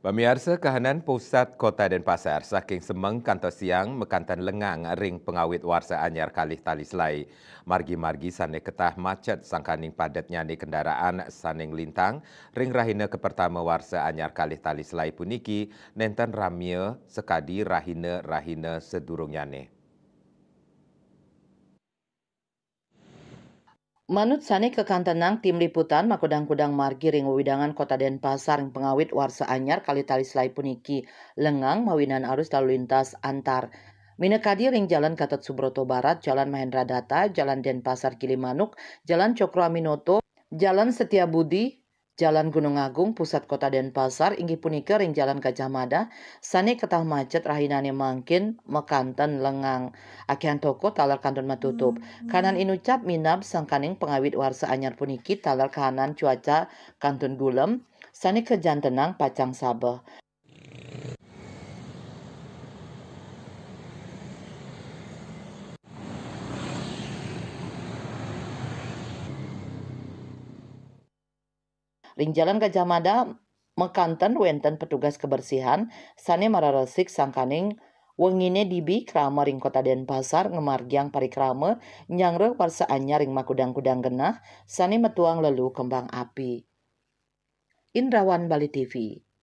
Pemirsa kahanan pusat Kota Denpasar saking semeng kantor siang mekantan lengang ring pengawit warsa anyar kalih tali selai. Margi-margi sane ketah macet sangkaning padatnya ni kendaraan saning lintang ring rahina ke pertama warsa anyar kalih tali selai puniki nenten ramia sekadi rahina sedurungnya ni. Manut sani kekantenang tim liputan makudang-kudang margi ring widangan Kota Denpasar ring pengawit warsa anyar kali tali selai puniki lengang mawinan arus lalu lintas antar Minekadi ring Jalan Gatot Subroto Barat, Jalan Mahendra Data, Jalan Denpasar Gilimanuk, Jalan Cokro Aminoto, Jalan Setiabudi, Jalan Gunung Agung, Pusat Kota Denpasar, inggih punika ring Jalan Gajah Mada, sane ketah macet rahinane mangkin mekanten lengang. Akihan toko talar kantun matutup. Kanan inucap minab sangkaning pengawit warsa anyar puniki talar kahanan cuaca kantun gulem, sane kejantenang pacang sabeh. Ring Jalan Gajah Mada mekanten wenten petugas kebersihan sane mararesik sangkaning wengine dibi krama ring Kota Denpasar ngemargiang parikrama nyangre warsa anyar ring makudang-kudang genah sane metuang lelu kembang api. Indrawan Bali TV.